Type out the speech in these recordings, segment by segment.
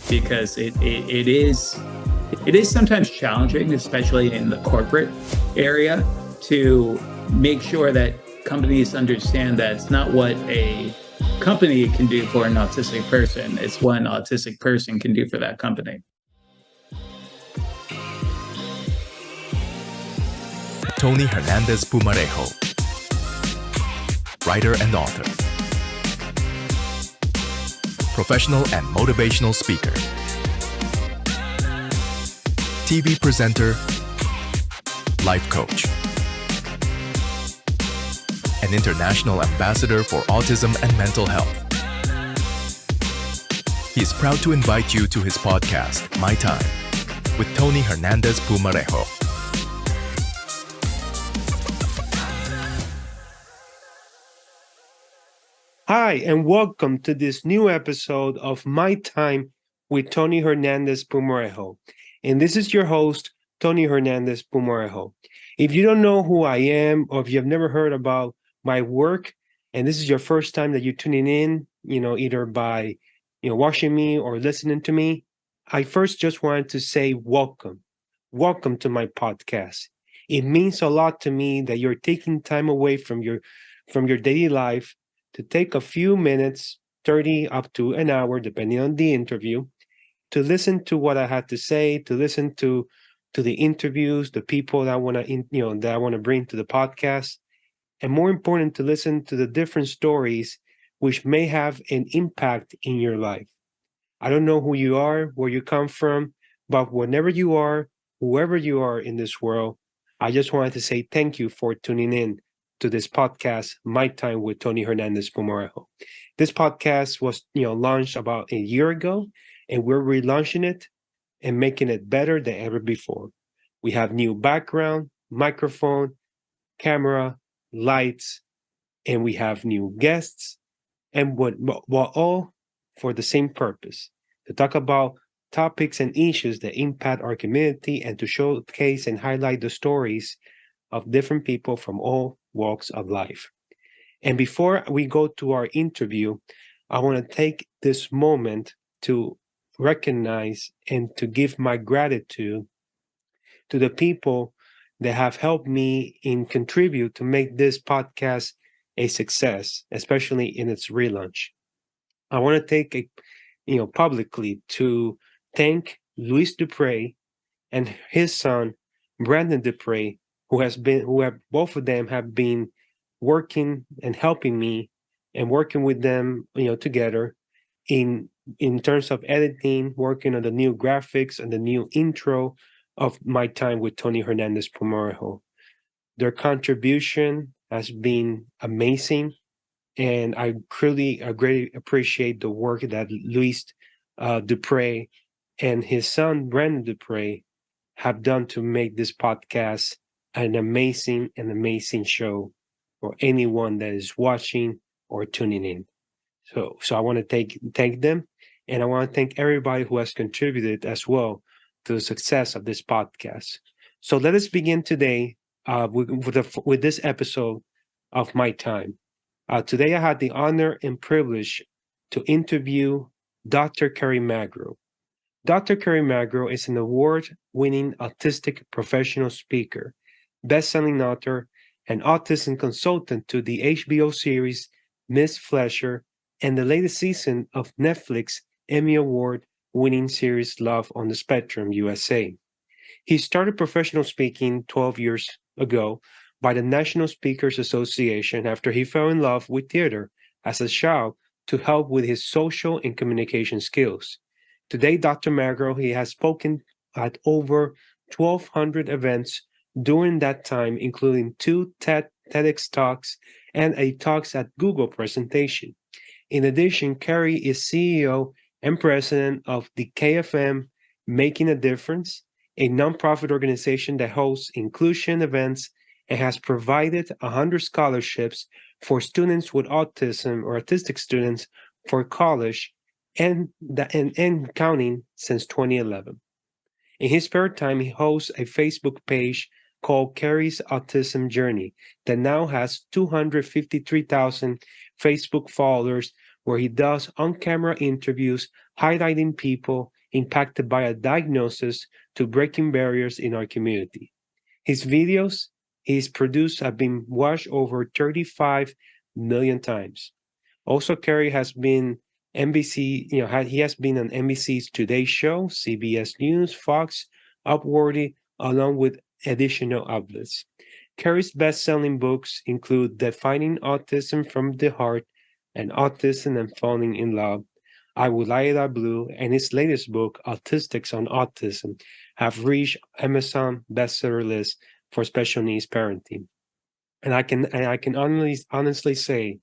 because it is sometimes challenging, especially in the corporate area, to make sure that companies understand that it's not what a company can do for an autistic person, it's what an autistic person can do for that company. Tony Hernandez Pumarejo, writer and author, professional and motivational speaker, TV presenter, life coach, an international ambassador for autism and mental health. He is proud to invite you to his podcast, My Time, with Tony Hernandez Pumarejo. Hi, and welcome to this new episode of My Time with Tony Hernandez Pumarejo. And this is your host, Tony Hernandez Pumarejo. If you don't know who I am, or if you've never heard about my work, and this is your first time that you're tuning in, either by, watching me or listening to me, I first just wanted to say welcome. Welcome to my podcast. It means a lot to me that you're taking time away from your daily life to take a few minutes, 30 up to an hour, depending on the interview, to listen to what I had to say, to listen to the interviews, the people that I want to bring to the podcast, and more important, to listen to the different stories which may have an impact in your life. I don't know who you are, where you come from, but whenever you are, whoever you are in this world, I just wanted to say thank you for tuning in to this podcast, My Time with Tony Hernandez Pumarejo. This podcast was, launched about a year ago, and we're relaunching it and making it better than ever before. We have new background, microphone, camera, lights, and we have new guests, and what all for the same purpose, to talk about topics and issues that impact our community and to showcase and highlight the stories of different people from all walks of life. And before we go to our interview, I want to take this moment to recognize and to give my gratitude to the people that have helped me in contribute to make this podcast a success, especially in its relaunch. I want to take publicly to thank Luis Duprey and his son Brandon Duprey, both of them have been working and helping me and working with them, together in terms of editing, working on the new graphics and the new intro of My Time with Tony Hernandez Pumarejo. Their contribution has been amazing, and I greatly appreciate the work that Luis Duprey and his son Brandon Duprey have done to make this podcast an amazing show for anyone that is watching or tuning in. So I want to thank them, and I want to thank everybody who has contributed as well to the success of this podcast. So let us begin today with this episode of My Time. Today I had the honor and privilege to interview Dr. Kerry Magro. Dr. Kerry Magro is an award-winning autistic professional speaker, best-selling author, and autism consultant to the HBO series Miss Fletcher and the latest season of Netflix Emmy Award-winning series Love on the Spectrum USA. He started professional speaking 12 years ago by the National Speakers Association after he fell in love with theater as a child to help with his social and communication skills. Today, Dr. Magro, he has spoken at over 1,200 events during that time, including 2 TEDx talks and a Talks at Google presentation. In addition, Kerry is CEO and president of the KFM Making a Difference, a nonprofit organization that hosts inclusion events and has provided 100 scholarships for students with autism or autistic students for college and counting since 2011. In his spare time, he hosts a Facebook page called Kerry's Autism Journey that now has 253,000 Facebook followers, where he does on-camera interviews highlighting people impacted by a diagnosis to breaking barriers in our community. His videos he's produced have been watched over 35 million times. Also, Kerry has been NBC, he has been on NBC's Today Show, CBS News, Fox, Upworthy, along with additional outlets. Kerry's best-selling books include Defining Autism from the Heart and Autism and Falling in Love, I Will Lie That Blue, and his latest book, Autistics on Autism, have reached Amazon bestseller list for special needs parenting. And I can honestly say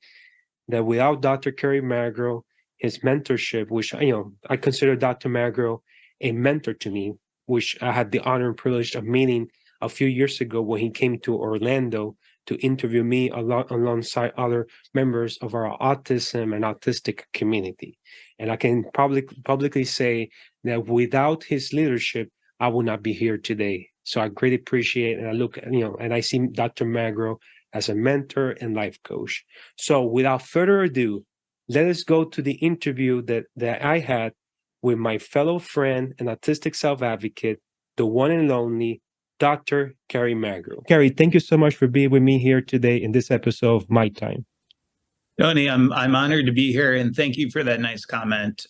that without Dr. Kerry Magro, his mentorship, which I consider Dr. Magro a mentor to me, which I had the honor and privilege of meeting a few years ago when he came to Orlando to interview me alongside other members of our autism and autistic community. And I can publicly say that without his leadership, I would not be here today. So I greatly appreciate, and I look, and I see Dr. Magro as a mentor and life coach. So without further ado, let us go to the interview that I had with my fellow friend and autistic self-advocate, the one and only Dr. Kerry Magro. Kerry, thank you so much for being with me here today in this episode of My Time. Tony, I'm honored to be here, and thank you for that nice comment.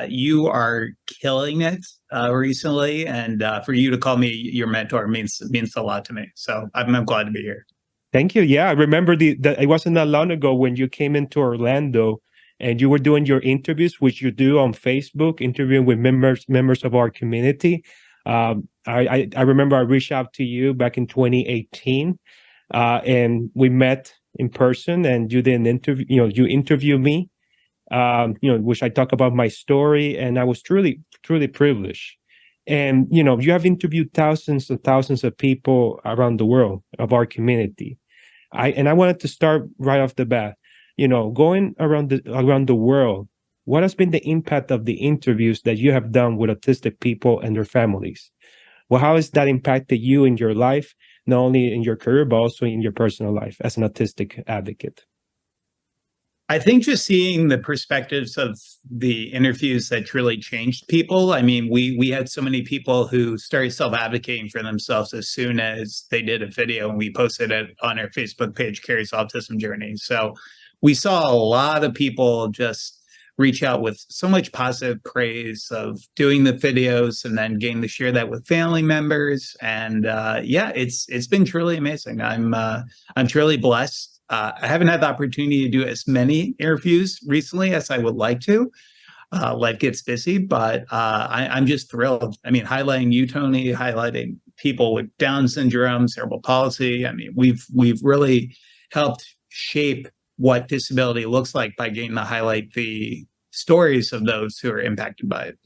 You are killing it recently, and for you to call me your mentor means a lot to me. So I'm glad to be here. Thank you. Yeah, I remember it wasn't that long ago when you came into Orlando and you were doing your interviews, which you do on Facebook, interviewing with members of our community. I remember I reached out to you back in 2018, and we met in person, and you did an interview. You interviewed me, which I talk about my story, and I was truly privileged. And you have interviewed thousands and thousands of people around the world of our community. I wanted to start right off the bat. Going around the world, what has been the impact of the interviews that you have done with autistic people and their families? Well, how has that impacted you in your life, not only in your career, but also in your personal life as an autistic advocate? I think just seeing the perspectives of the interviews that really changed people. I mean, we had so many people who started self-advocating for themselves as soon as they did a video, and we posted it on our Facebook page, Kerry's Autism Journey. So we saw a lot of people just reach out with so much positive praise of doing the videos and then getting to share that with family members. And it's been truly amazing. I'm truly blessed. I haven't had the opportunity to do as many interviews recently as I would like to. Life gets busy, but I'm just thrilled. I mean, highlighting you, Tony, highlighting people with Down syndrome, cerebral palsy. I mean, we've really helped shape what disability looks like by getting to highlight the stories of those who are impacted by it.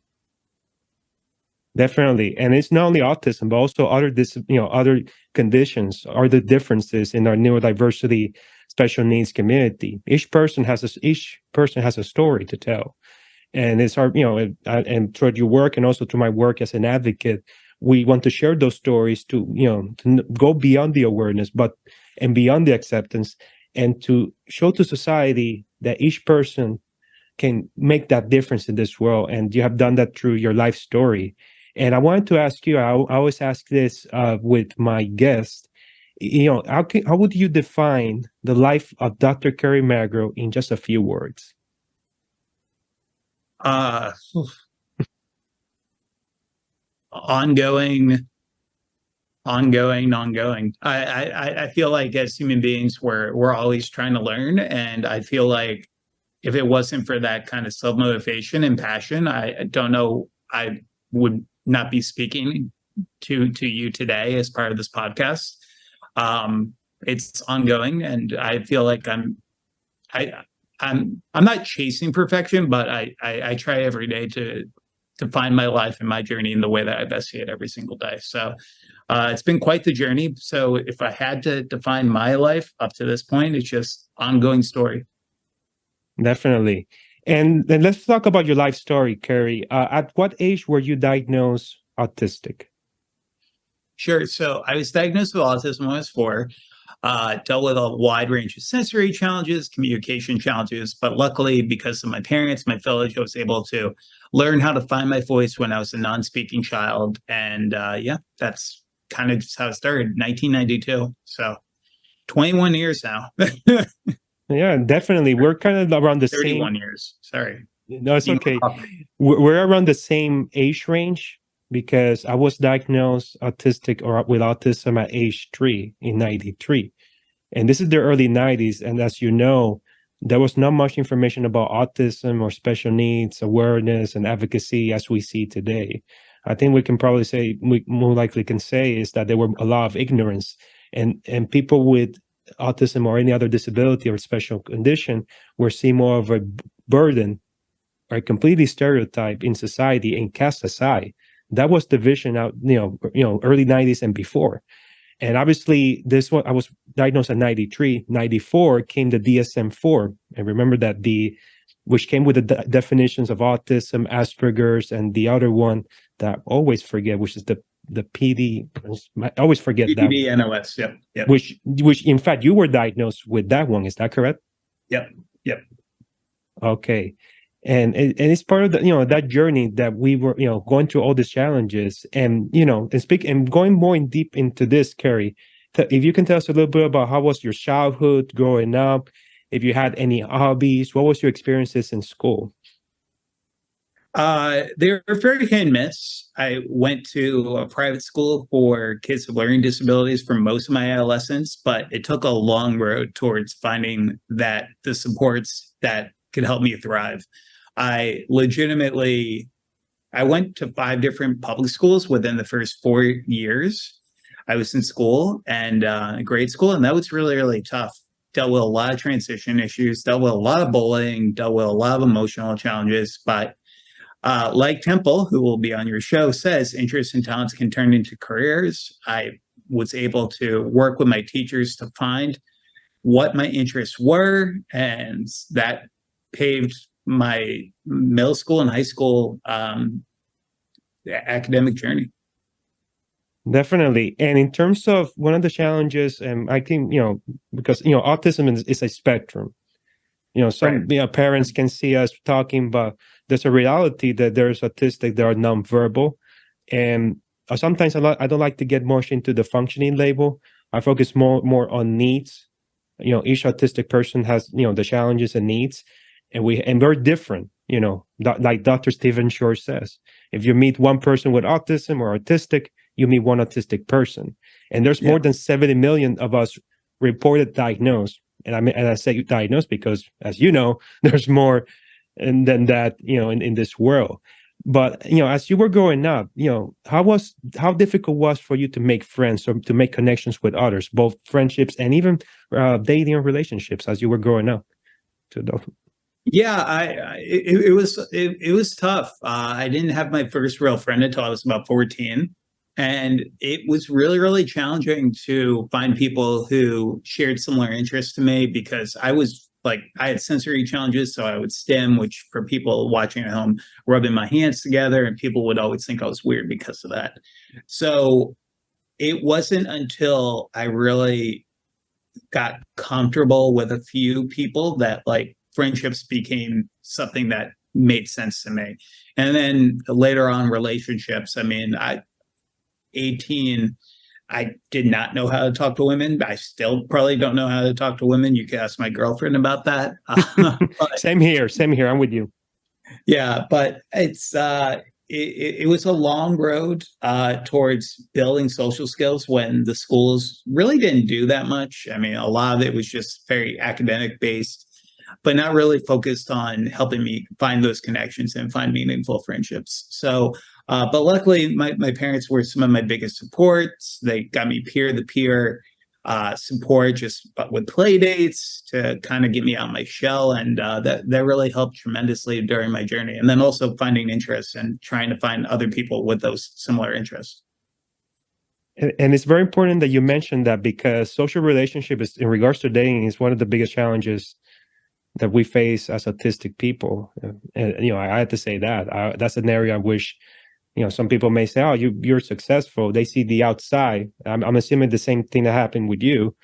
Definitely. And it's not only autism, but also other conditions are the differences in our neurodiversity special needs community. Each person has a story to tell. And it's our, and through your work and also through my work as an advocate, we want to share those stories to go beyond the awareness, and beyond the acceptance, and to show to society that each person can make that difference in this world. And you have done that through your life story. And I wanted to ask you, I always ask this with my guests, how would you define the life of Dr. Kerry Magro in just a few words? Ongoing. I feel like as human beings, we're always trying to learn. And I feel like if it wasn't for that kind of self-motivation and passion, I don't know, I would not be speaking to you today as part of this podcast. It's ongoing, and I feel like I'm not chasing perfection, but I try every day to find my life and my journey in the way that I best see it every single day. So it's been quite the journey. So if I had to define my life up to this point, it's just ongoing story. Definitely. And then let's talk about your life story, Kerry. At what age were you diagnosed autistic? Sure. So I was diagnosed with autism when I was 4. dealt with a wide range of sensory challenges, communication challenges. But luckily, because of my parents, my village, I was able to learn how to find my voice when I was a non-speaking child. And that's kind of just how it started, 1992. So 21 years now. Yeah, definitely. We're kind of around the 31 same. years. Sorry. No, it's okay. We're around the same age range because I was diagnosed autistic or with autism at age 3 in 93. And this is the early 90s. And as you know, there was not much information about autism or special needs, awareness, and advocacy as we see today. I think we can probably say, we more likely can say, is that there were a lot of ignorance, and people with autism or any other disability or special condition were seen more of a burden or completely stereotype in society and cast aside. That was the vision out, early 90s and before. And obviously, this one, I was diagnosed at 93. 94 came the DSM-4. And remember that which came with the definitions of autism, Asperger's, and the other one that I always forget, which is the PD. I always forget that. PDNOS, yep. Which in fact, you were diagnosed with that one. Is that correct? Yep. Okay. And it's part of the, that journey that we were, going through all these challenges and, and going more in deep into this, Kerry, if you can tell us a little bit about how was your childhood growing up, if you had any hobbies, what was your experiences in school? They were very hit and miss. I went to a private school for kids with learning disabilities for most of my adolescence, but it took a long road towards finding the supports that could help me thrive. I went to 5 different public schools within the first 4 years I was in school and grade school, and that was really, really tough. Dealt with a lot of transition issues, dealt with a lot of bullying, dealt with a lot of emotional challenges. But like Temple, who will be on your show, says, interests and talents can turn into careers. I was able to work with my teachers to find what my interests were, and that paved my middle school and high school academic journey. Definitely. And in terms of one of the challenges, and I think, because, autism is a spectrum. Some right. Parents can see us talking, but there's a reality that there's autistic that are nonverbal. And sometimes I don't like to get much into the functioning label. I focus more on needs. Each autistic person has, the challenges and needs. And we're different, like Dr. Stephen Shore says. If you meet one person with autism or autistic, you meet one autistic person. And there's more than 70 million of us reported diagnosed. And I say diagnosed because, as you know, there's more than that, in this world. But, as you were growing up, how difficult was for you to make friends or to make connections with others, both friendships and even dating relationships as you were growing up? Yeah, it was tough. I didn't have my first real friend until I was about 14. And it was really, really challenging to find people who shared similar interests to me, because I had sensory challenges. So I would stim, which for people watching at home, rubbing my hands together, and people would always think I was weird because of that. So it wasn't until I really got comfortable with a few people that friendships became something that made sense to me. And then later on, relationships. 18, I did not know how to talk to women. I still probably don't know how to talk to women. You can ask my girlfriend about that. Same here. I'm with you. Yeah, but it was a long road towards building social skills when the schools really didn't do that much. A lot of it was just very academic based, but not really focused on helping me find those connections and find meaningful friendships. So, but luckily, my parents were some of my biggest supports. They got me peer-to-peer support but with play dates to kind of get me out of my shell. And that really helped tremendously during my journey. And then also finding interests and trying to find other people with those similar interests. And it's very important that you mentioned that, because social relationship is, in regards to dating, is one of the biggest challenges that we face as autistic people. And, I had to say that. That's an area I wish, some people may say, oh, you're successful. They see the outside. I'm assuming the same thing that happened with you.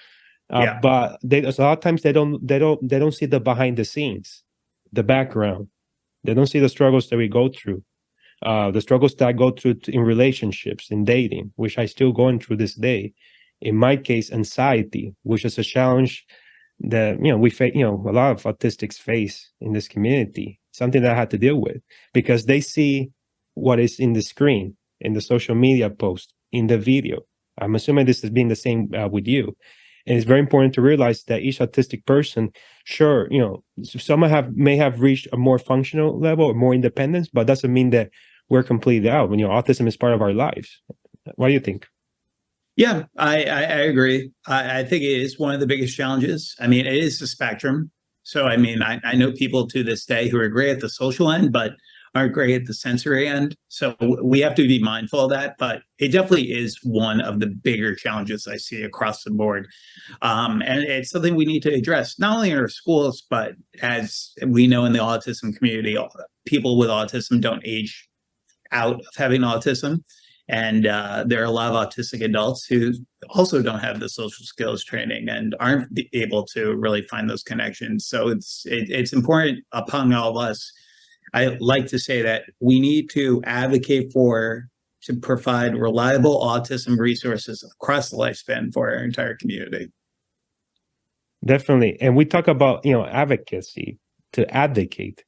Yeah. But a lot of times they don't see the behind the scenes, the background. They don't see the struggles that we go through, the struggles that I go through in relationships, in dating, which I still going through this day. In my case, anxiety, which is a challenge that we face, a lot of autistics face in this community. Something that I had to deal with because they see what is in the screen, in the social media post, in the video. I'm assuming this has been the same with you. And it's very important to realize that each autistic person, sure, some may have reached a more functional level or more independence, but doesn't mean that we're completely out. Autism is part of our lives. What do you think? Yeah, I agree. I think it is one of the biggest challenges. I mean, it is a spectrum. So, I mean, I know people to this day who are great at the social end, but aren't great at the sensory end. So we have to be mindful of that. But it definitely is one of the bigger challenges I see across the board. And it's something we need to address, not only in our schools, but as we know in the autism community, people with autism don't age out of having autism. And there are a lot of autistic adults who also don't have the social skills training and aren't able to really find those connections. So it's important upon all of us. I like to say that we need to advocate to provide reliable autism resources across the lifespan for our entire community. Definitely. And we talk about, advocacy, to advocate.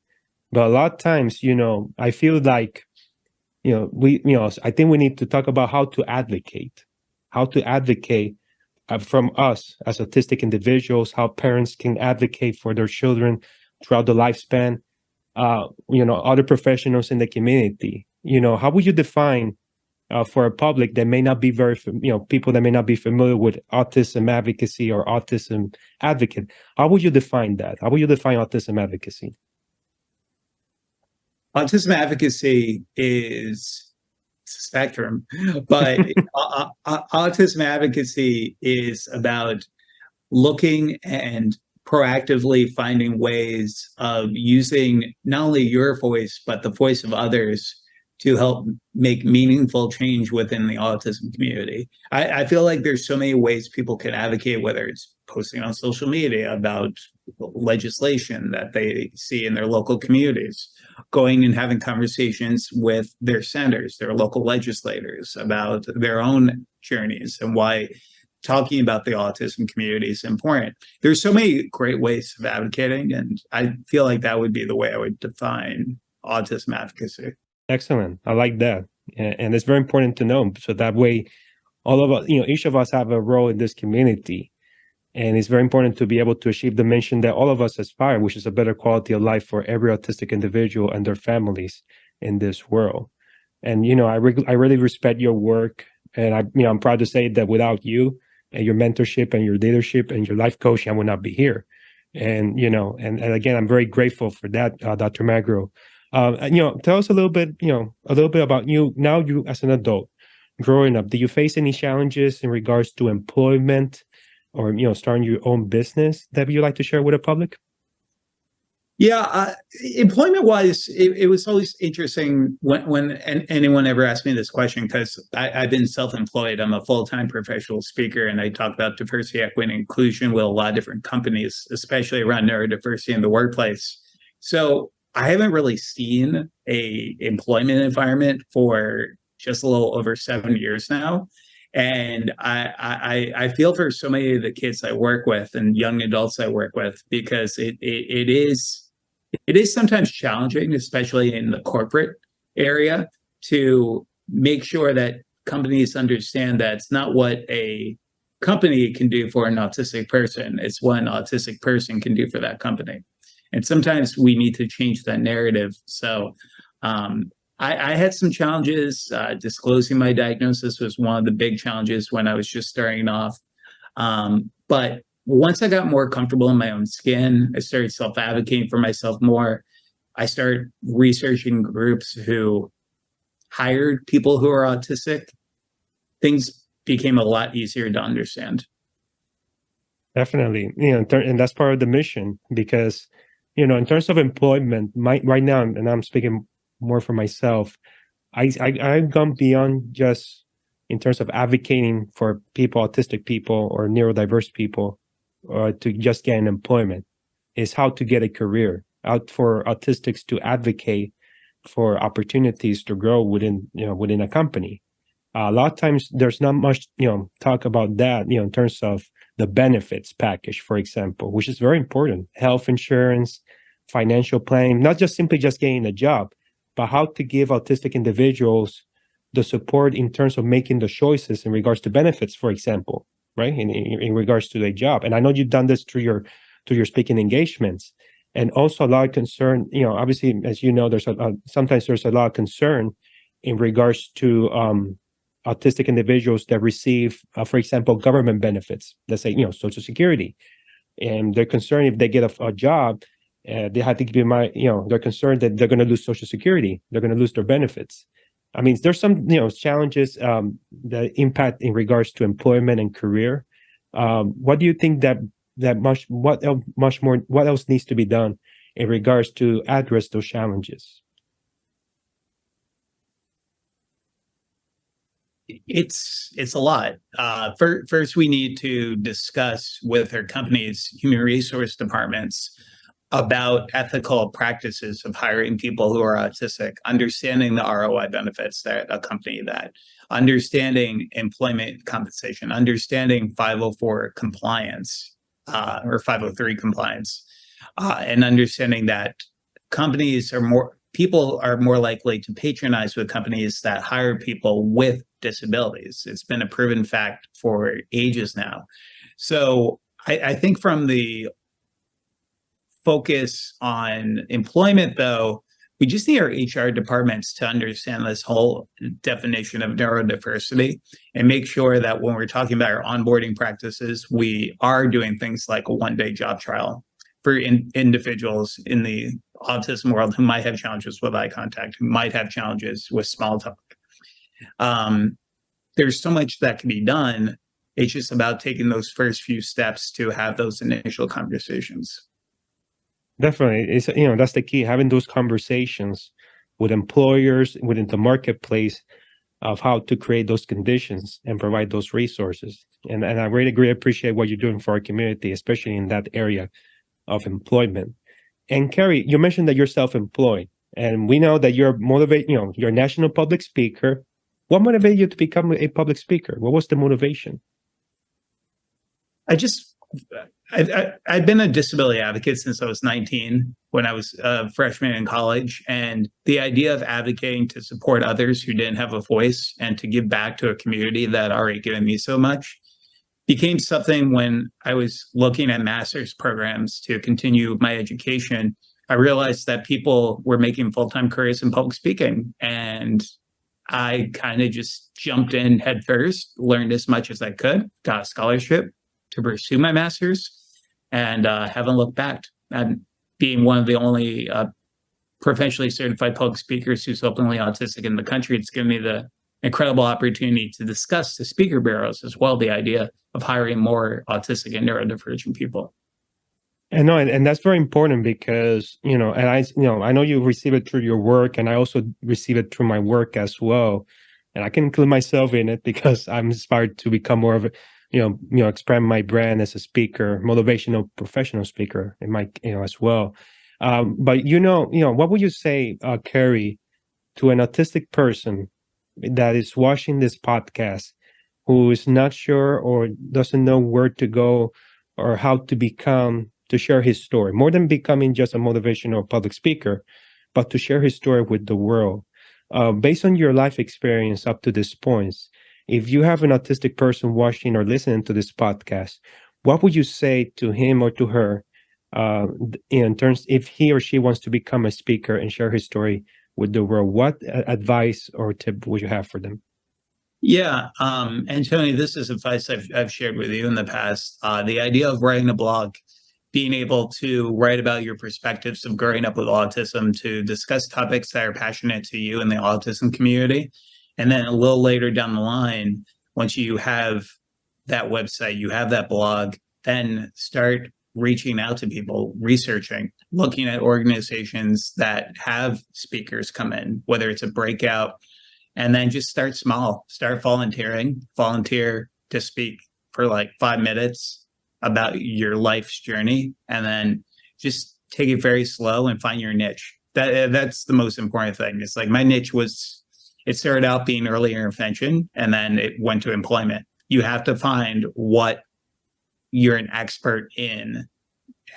But a lot of times, I feel like, I think we need to talk about how to advocate from us as autistic individuals, how parents can advocate for their children throughout the lifespan, other professionals in the community. How would you define for a public that may not be people that may not be familiar with autism advocacy or autism advocate? How would you define that? How would you define autism advocacy? Autism advocacy is a spectrum, but autism advocacy is about looking and proactively finding ways of using not only your voice, but the voice of others to help make meaningful change within the autism community. I feel like there's so many ways people can advocate, whether it's posting on social media about legislation that they see in their local communities, going and having conversations with their senators, their local legislators about their own journeys and why talking about the autism community is important. There's so many great ways of advocating, and I feel like that would be the way I would define autism advocacy. Excellent. I like that. And it's very important to know. So that way, all of us, each of us have a role in this community. And it's very important to be able to achieve the mission that all of us aspire, which is a better quality of life for every autistic individual and their families in this world. And, I really respect your work. And I'm proud to say that without you and your mentorship and your leadership and your life coaching, I would not be here. And, and again, I'm very grateful for that, Dr. Magro. Tell us a little bit about you now, you as an adult growing up. Do you face any challenges in regards to employment or, starting your own business that you'd like to share with the public? Yeah, employment-wise, it was always interesting when anyone ever asked me this question, because I've been self-employed. I'm a full-time professional speaker, and I talk about diversity, equity, and inclusion with a lot of different companies, especially around neurodiversity in the workplace. So I haven't really seen a employment environment for just a little over 7 years now. And I feel for so many of the kids I work with and young adults I work with, because it is sometimes challenging, especially in the corporate area, to make sure that companies understand that it's not what a company can do for an autistic person, it's what an autistic person can do for that company. And sometimes we need to change that narrative. So I had some challenges. Disclosing my diagnosis was one of the big challenges when I was just starting off. But once I got more comfortable in my own skin, I started self-advocating for myself more. I started researching groups who hired people who are autistic. Things became a lot easier to understand. Definitely. And that's part of the mission, because, in terms of employment, right now, and I'm speaking more for myself, I've gone beyond just in terms of advocating for people, autistic people or neurodiverse people. to just get an employment. It's how to get a career, out for autistics to advocate for opportunities to grow within a company. A lot of times there's not much talk about that in terms of the benefits package, for example, which is very important. Health insurance, financial planning, not just simply just getting a job, but how to give autistic individuals the support in terms of making the choices in regards to benefits, for example, right? In regards to their job. And I know you've done this through your speaking engagements. And also a lot of concern, obviously, as you know, sometimes there's a lot of concern in regards to autistic individuals that receive, for example, government benefits, let's say, Social Security. And they're concerned if they get a job, they have to keep in mind, they're concerned that they're going to lose Social Security. They're going to lose their benefits. I mean, there's some, challenges that impact in regards to employment and career. What do you think what else needs to be done in regards to address those challenges? It's a lot. First, we need to discuss with our company's human resource departments about ethical practices of hiring people who are autistic, understanding the ROI benefits that accompany that, understanding employment compensation, understanding 504 compliance or 503 compliance, and understanding that people are more likely to patronize with companies that hire people with disabilities. It's been a proven fact for ages now. So I think from the focus on employment, though, we just need our HR departments to understand this whole definition of neurodiversity and make sure that when we're talking about our onboarding practices, we are doing things like a one-day job trial for individuals in the autism world who might have challenges with eye contact, who might have challenges with small talk. There's so much that can be done. It's just about taking those first few steps to have those initial conversations. Definitely. It's, that's the key, having those conversations with employers within the marketplace of how to create those conditions and provide those resources. And I really appreciate what you're doing for our community, especially in that area of employment. And Kerry, you mentioned that you're self-employed, and we know that you're you're a national public speaker. What motivated you to become a public speaker? What was the motivation? I've been a disability advocate since I was 19, when I was a freshman in college. And the idea of advocating to support others who didn't have a voice and to give back to a community that already given me so much became something when I was looking at master's programs to continue my education. I realized that people were making full-time careers in public speaking. And I kind of just jumped in head first, learned as much as I could, got a scholarship to pursue my master's, and haven't looked back. And being one of the only professionally certified public speakers who's openly autistic in the country, it's given me the incredible opportunity to discuss the speaker bureaus as well, the idea of hiring more autistic and neurodivergent people. And no, and that's very important because, and I know you receive it through your work, and I also receive it through my work as well. And I can include myself in it because I'm inspired to become more of a, expand my brand as a speaker, motivational professional speaker in my, as well. But, what would you say, Kerry, to an autistic person that is watching this podcast, who is not sure or doesn't know where to go or how to share his story, more than becoming just a motivational public speaker, but to share his story with the world? Based on your life experience up to this point, if you have an autistic person watching or listening to this podcast, what would you say to him or to her in terms, if he or she wants to become a speaker and share his story with the world? What advice or tip would you have for them? Yeah, and Tony, this is advice I've shared with you in the past. The idea of writing a blog, being able to write about your perspectives of growing up with autism, to discuss topics that are passionate to you in the autism community. And then a little later down the line, once you have that website, you have that blog, then start reaching out to people, researching, looking at organizations that have speakers come in, whether it's a breakout, and then just start small, start volunteer to speak for like 5 minutes. about your life's journey, and then just take it very slow and find your niche. That's the most important thing. It's like my niche it started out being early intervention, and then it went to employment. You have to find what you're an expert in,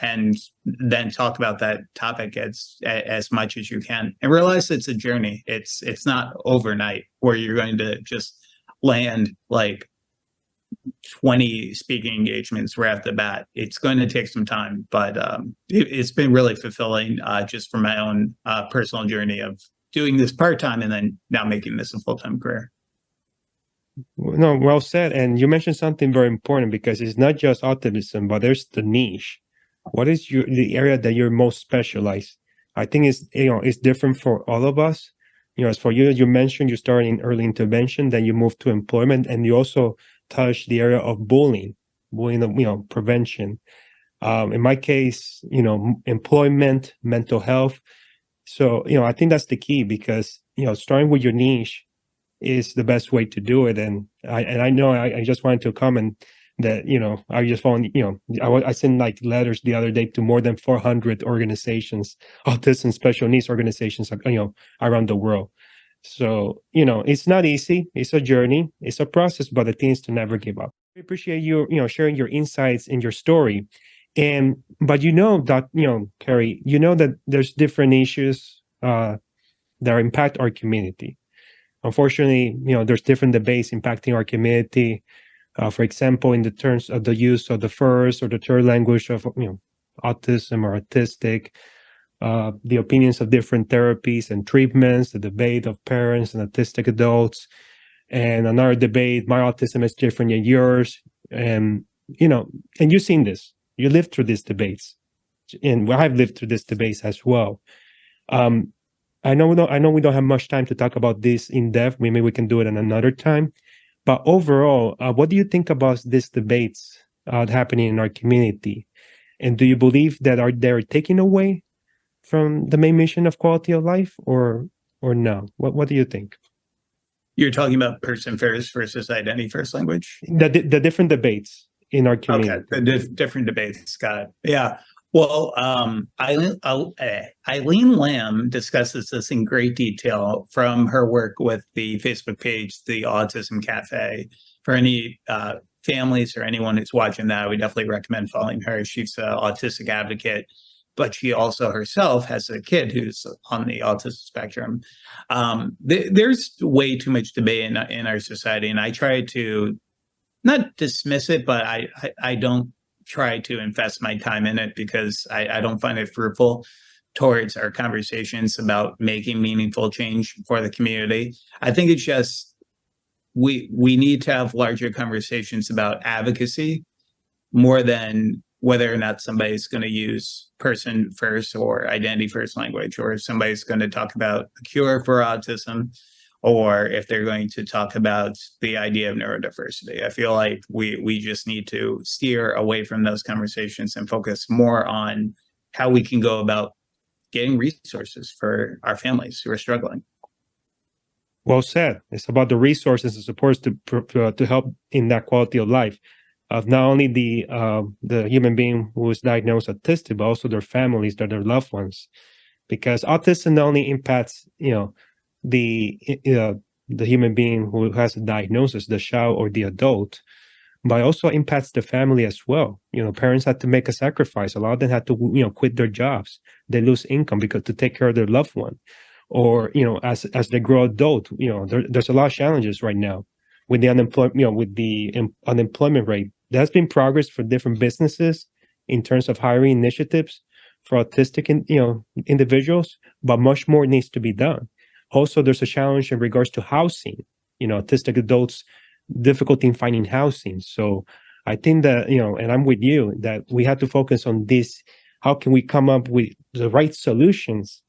and then talk about that topic as much as you can, and realize it's a journey. It's not overnight where you're going to just land like 20 speaking engagements right off the bat. It's going to take some time, but it's been really fulfilling just for my own personal journey of doing this part-time and then now making this a full-time career. No, well said. And you mentioned something very important, because it's not just autism, but there's the niche. What is the area that you're most specialized? I think it's different for all of us. As for you, you mentioned you started in early intervention, then you moved to employment, and you also touched the area of bullying, prevention. In my case, employment, mental health. So, I think that's the key, because, starting with your niche is the best way to do it. And I know I just wanted to comment that, I just found, I sent like letters the other day to more than 400 organizations, autism special needs organizations, around the world. So, it's not easy. It's a journey. It's a process, but the thing is to never give up. I appreciate you, sharing your insights and your story. But that, Kerry, that there's different issues that impact our community. Unfortunately, there's different debates impacting our community. For example, in the terms of the use of the first or the third language of, autism or autistic, the opinions of different therapies and treatments, the debate of parents and autistic adults, and another debate, my autism is different than yours. And you've seen this. You lived through these debates, and I've lived through these debates as well. I know we don't have much time to talk about this in depth. Maybe we can do it in another time. But overall, what do you think about these debates happening in our community? And do you believe that they're taking away from the main mission of quality of life, or no? What do you think? You're talking about person first versus identity first language? The different debates in our community. Okay, the different debates. Got it. Yeah. Well, Eileen Lamb discusses this in great detail from her work with the Facebook page, the Autism Cafe. For any families or anyone who's watching that, we definitely recommend following her. She's an autistic advocate, but she also herself has a kid who's on the autism spectrum. There's way too much debate in our society, and I try to not dismiss it, but I don't try to invest my time in it because I don't find it fruitful towards our conversations about making meaningful change for the community. I think it's just we need to have larger conversations about advocacy more than whether or not somebody's going to use person first or identity first language, or if somebody's going to talk about a cure for autism, or if they're going to talk about the idea of neurodiversity. I feel like we just need to steer away from those conversations and focus more on how we can go about getting resources for our families who are struggling. Well said. It's about the resources and supports to help in that quality of life of not only the human being who is diagnosed autistic, but also their families, their loved ones, because autism not only impacts the human being who has a diagnosis, the child or the adult, but also impacts the family as well. Parents had to make a sacrifice. A lot of them had to quit their jobs. They lose income because to take care of their loved one, or as they grow adult, there's a lot of challenges right now with the unemployment rate. There's been progress for different businesses in terms of hiring initiatives for autistic individuals, but much more needs to be done. Also, there's a challenge in regards to housing. Autistic adults, difficulty in finding housing. So I think that, and I'm with you, that we have to focus on this. How can we come up with the right solutions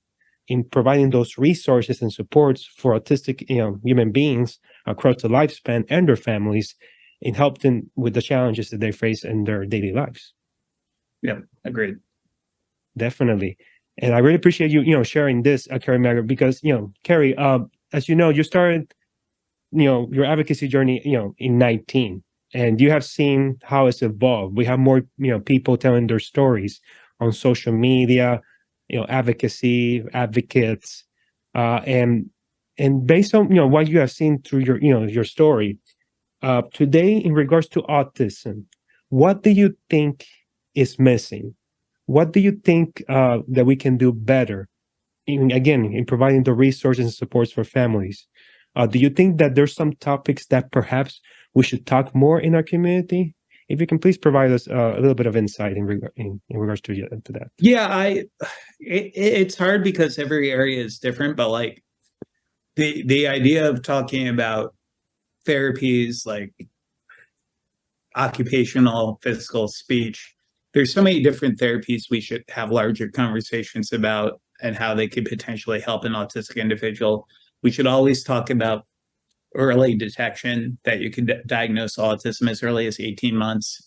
in providing those resources and supports for autistic human beings across the lifespan and their families, and help them with the challenges that they face in their daily lives? Yeah, agreed. Definitely. And I really appreciate you, sharing this, Kerry Magro, because, Kerry, as you started, your advocacy journey, in 19. and you have seen how it's evolved. We have more, people telling their stories on social media, advocacy, advocates, and based on what you have seen through your story today in regards to autism, what do you think is missing? What do you think that we can do better? In providing the resources and supports for families. Do you think that there's some topics that perhaps we should talk more in our community? If you can please provide us a little bit of insight in regards to that. Yeah, it's hard because every area is different, but like the idea of talking about therapies like occupational, physical, speech, there's so many different therapies we should have larger conversations about and how they could potentially help an autistic individual. We should always talk about early detection, that you can diagnose autism as early as 18 months.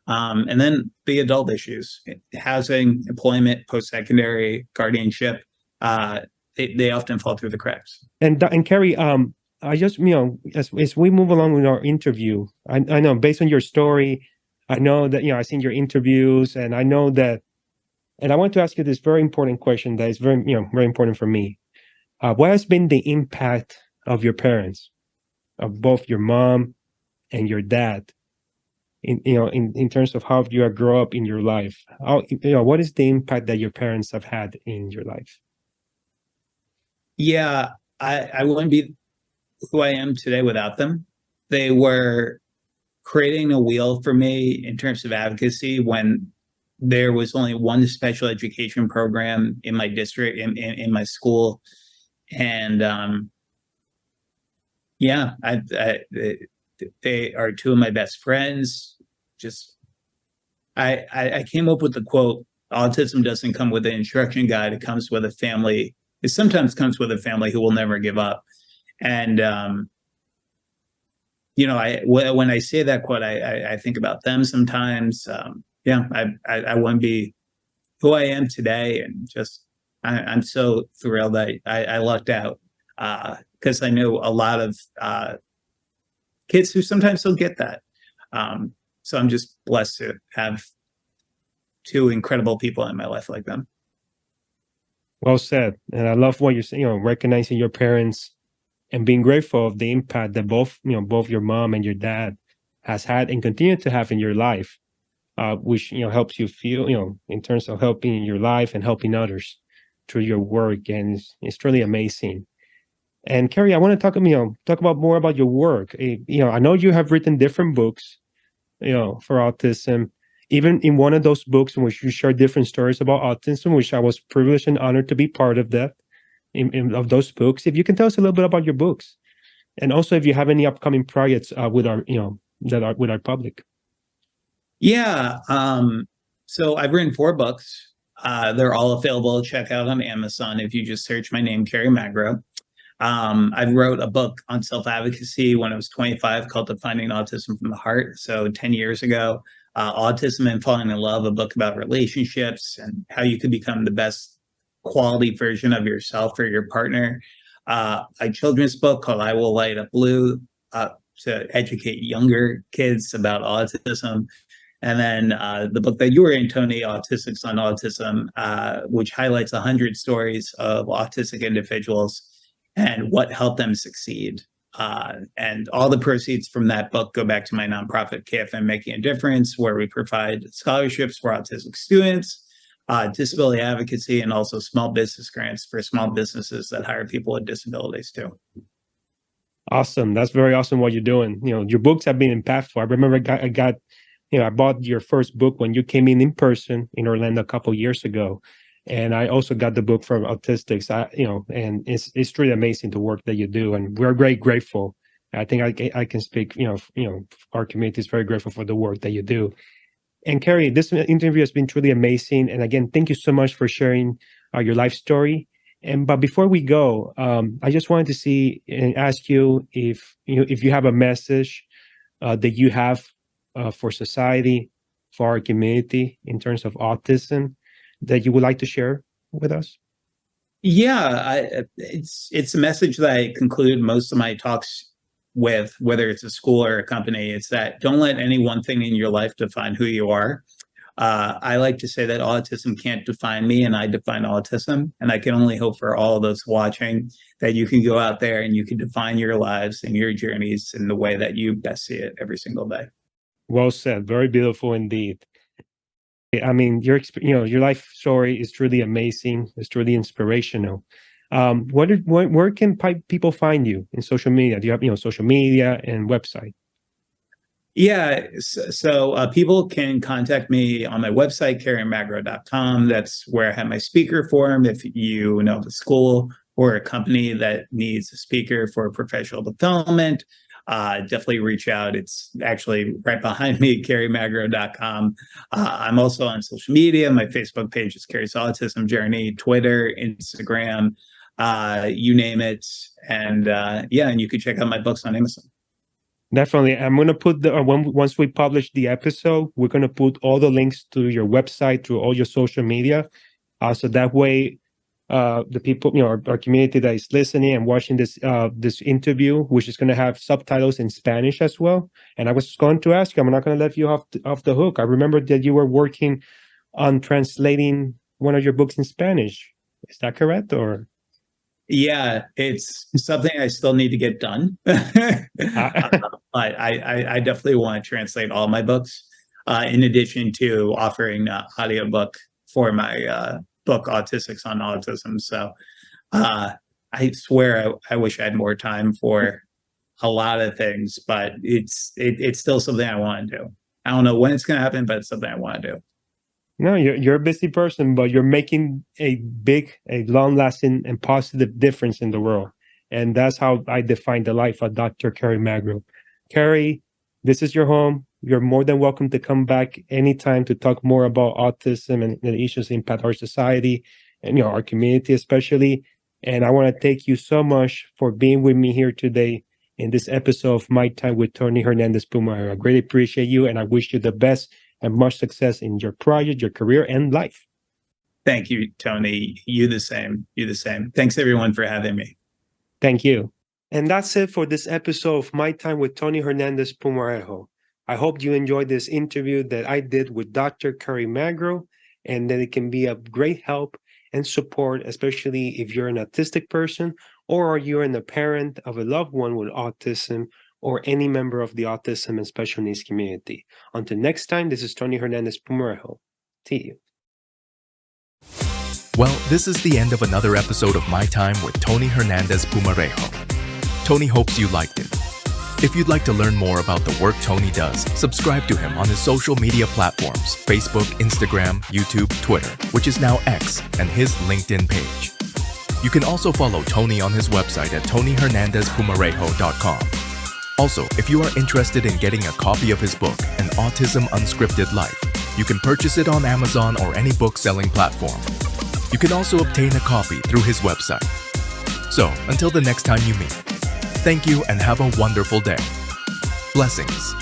And then the adult issues, housing, employment, post-secondary, guardianship, they often fall through the cracks. And Kerry, I just, as we move along with our interview, I know based on your story, I know that, I've seen your interviews, and I know that, and I want to ask you this very important question that is very, very important for me. What has been the impact of your parents, of both your mom and your dad, in terms of how you grow up in your life? How, what is the impact that your parents have had in your life? Yeah, I wouldn't be who I am today without them. They were creating a wheel for me in terms of advocacy when there was only one special education program in my district, in my school. And yeah, they are two of my best friends. Just, I came up with the quote, autism doesn't come with an instruction guide, it comes with a family. It sometimes comes with a family who will never give up. And, when I say that quote, I think about them sometimes. Yeah, I wouldn't be who I am today. And just, I'm so thrilled that I lucked out because I know a lot of kids who sometimes don't get that. So I'm just blessed to have two incredible people in my life like them. Well said. And I love what you're saying, recognizing your parents and being grateful of the impact that both your mom and your dad has had and continue to have in your life, which, helps you feel, in terms of helping in your life and helping others through your work. And it's truly amazing. And Kerry, I want to talk about more about your work. I know you have written different books, for autism. Even in one of those books in which you share different stories about autism, which I was privileged and honored to be part of that, of those books. If you can tell us a little bit about your books, and also if you have any upcoming projects with our, that are with our public. Yeah. So I've written 4 books. They're all available. Check out on Amazon if you just search my name, Kerry Magro. I wrote a book on self-advocacy when I was 25 called Defining Autism from the Heart. So 10 years ago, Autism and Falling in Love, a book about relationships and how you could become the best quality version of yourself or your partner. A children's book called I Will Light Up Blue to educate younger kids about autism. And then the book that you were in, Tony, Autistics on Autism, which highlights 100 stories of autistic individuals and what helped them succeed. And all the proceeds from that book go back to my nonprofit, KFM Making a Difference, where we provide scholarships for autistic students, disability advocacy, and also small business grants for small businesses that hire people with disabilities too. Awesome. That's very awesome what you're doing. Your books have been impactful. I remember I bought your first book when you came in person in Orlando a couple years ago. And I also got the book from Autistics, and it's truly amazing the work that you do. And we're grateful. I think I can speak, our community is very grateful for the work that you do. And Kerry, this interview has been truly amazing. And again, thank you so much for sharing your life story. But before we go, I just wanted to see and ask you if you have a message that you have for society, for our community in terms of autism that you would like to share with us. Yeah, it's a message that I conclude most of my talks with, whether it's a school or a company, it's that don't let any one thing in your life define who you are. I like to say that autism can't define me, and I define autism. And I can only hope for all of those watching that you can go out there and you can define your lives and your journeys in the way that you best see it every single day. Well said. Very beautiful indeed. I mean, your life story is truly amazing. It's truly inspirational. Where can people find you in social media? Do you have, social media and website? Yeah, so people can contact me on my website, kerrymagro.com. That's where I have my speaker forum. If you know of a school or a company that needs a speaker for professional development, definitely reach out. It's actually right behind me, kerrymagro.com. I'm also on social media. My Facebook page is Kerry's Autism Journey, Twitter, Instagram, you name it. And and you can check out my books on Amazon. Definitely. I'm going to put once we publish the episode, we're going to put all the links to your website, to all your social media. So that way, the people, our community that is listening and watching this interview, which is going to have subtitles in Spanish as well. And I was going to ask you, I'm not going to let you off the hook. I remember that you were working on translating one of your books in Spanish. Is that correct? Or? Yeah, it's something I still need to get done. But I definitely want to translate all my books, in addition to offering an audiobook for my book, Autistics on Autism. So I swear I wish I had more time for a lot of things, but it's still something I want to do. I don't know when it's going to happen, but it's something I want to do. No, you're a busy person, but you're making a long-lasting and positive difference in the world. And that's how I define the life of Dr. Kerry Magro. Kerry, this is your home. You're more than welcome to come back anytime to talk more about autism and the issues that impact our society and our community especially. And I want to thank you so much for being with me here today in this episode of My Time with Tony Hernandez Pumarejo. I greatly appreciate you, and I wish you the best and much success in your project, your career, and life. Thank you, Tony. You the same. You the same. Thanks, everyone, for having me. Thank you. And that's it for this episode of My Time with Tony Hernandez Pumarejo. I hope you enjoyed this interview that I did with Dr. Kerry Magro, and that it can be of great help and support, especially if you're an autistic person or you're a parent of a loved one with autism, or any member of the autism and special needs community. Until next time, this is Tony Hernandez Pumarejo. See you. Well, this is the end of another episode of My Time with Tony Hernandez Pumarejo. Tony hopes you liked it. If you'd like to learn more about the work Tony does, subscribe to him on his social media platforms, Facebook, Instagram, YouTube, Twitter, which is now X, and his LinkedIn page. You can also follow Tony on his website at tonyhernandezpumarejo.com. Also, if you are interested in getting a copy of his book, An Autism Unscripted Life, you can purchase it on Amazon or any book-selling platform. You can also obtain a copy through his website. So, until the next time you meet, thank you and have a wonderful day. Blessings.